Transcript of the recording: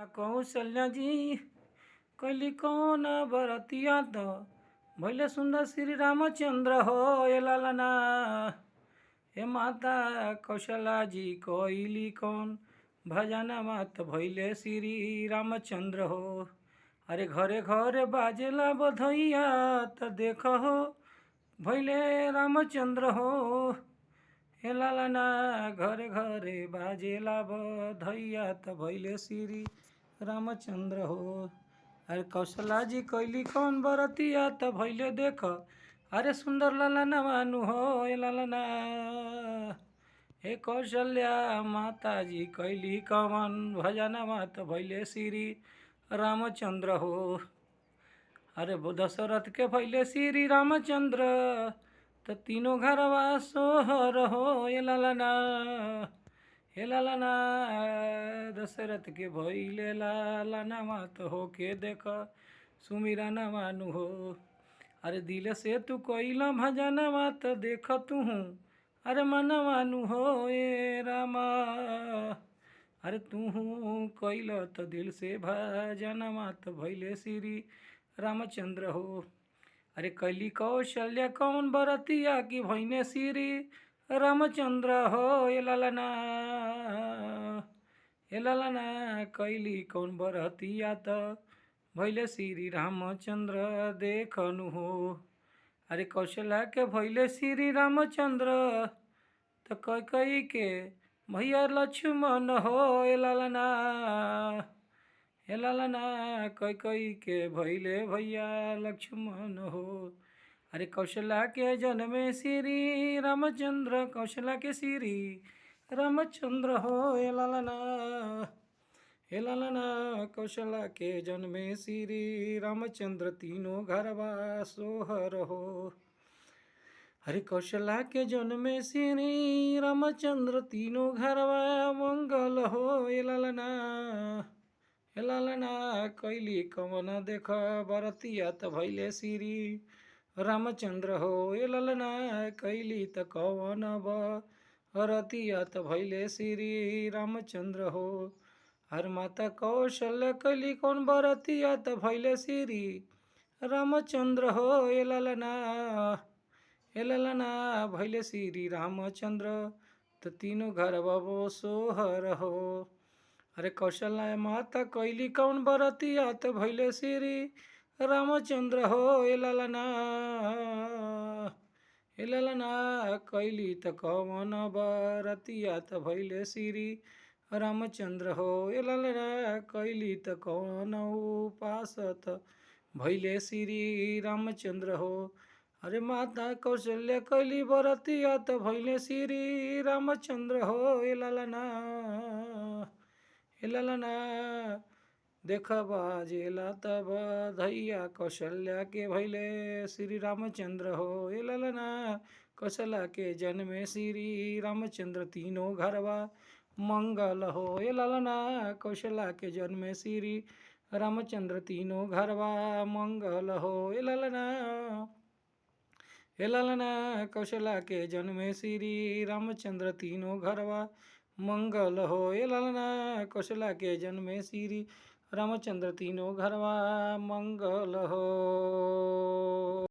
कौशल्या जी कैली कौन बरतिया तो भैले सुंदर श्री रामचंद्र हो ये लालना। हे माता कौशल्या जी कैली कौन भजना मात भैले श्री रामचंद्र हो। अरे घरे घरे बाजेला बधैया त देख हो भैले रामचंद्र हो। हे लालना घरे घरे बाजेला बधैया त भैले श्री रामचंद्र हो। अरे कौशल्या जी कैली कौन बरतिया त भैले देख अरे सुंदर लालना मानु हो ए लालना। हे कौशल्या माता जी कैली कौन भजना मात भैले श्री रामचंद्र हो। अरे दशरथ के भैले श्री रामचंद्र त तीनों घरवा सोहर हो ए लालना। हे लालना दशरथ के भैले लालना मात हो के देख सुमिरा न मानु हो। अरे दिल से तू कोइला भजना मात देख तू अरे मन मानु हो ए रामा। अरे तू कोइल तो दिल से भजना मात भैले श्री रामचंद्र हो। अरे कैली कौशल्या कौन बरतिया की भैने श्री रामचंद्र हो ए लालना। हे लालना कैली कौन बरतिया त भैले श्री रामचंद्र देखनु हो। अरे कौशल्या के भैले श्री रामचंद्र त कई के भैया लक्ष्मण हो ए लालना। हे लालना कई के भैले भैया लक्ष्मण हो। अरे कौशल्या के जन्मे श्री रामचंद्र कौशल्या के श्री रामचंद्र हो ए लालना। हे लालना कौशल्या के जन्मे श्री रामचंद्र तीनों घरवा सोहर हो। हरे कौशल्या के जन्मे श्री रामचंद्र तीनों घरवा मंगल हो ए लालना। हे लालना कैली कवन देख बरतिया त भैले श्री रामचंद्र हो ए लालना। कैली त कवन बरतिया त भैले श्री रामचंद्र हो। हर माता कौशल्या कैली कौन बरतिया त भैले श्री रामचंद्र हो ए लालना। हे लालना भैले श्री रामचंद्र त तीनों घरवा सोहर हो। अरे कौशल्या माता कैली कौन बरतिया त भैले श्री रामचंद्र हो ए लालना। हे लालना कैली त कवन बरतिया त भैले श्री रामचंद्र हो ए लालना। कैली त कवन उपास त भैले श्री रामचंद्र हो। अरे माता कौशल्या कैली बरतिया त भैले श्री रामचंद्र हो ए लालना। हे लालना देख बाजेला त बधैया कौशल्या के भैले श्री रामचंद्र हो ए लालना। कौशल्या के जन्मे श्री रामचंद्र तीनों घरवा मंगल हो ए लालना। कौशल्या के जन्मे श्री रामचंद्र तीनों घरवा मंगल हो ए लालना। हे लालना कौशल्या के जन्मे श्री रामचंद्र तीनों घरवा मंगल हो ए लालना। कौशल्या के जन्मे श्री रामचंद्र तीनों घरवा मंगल हो।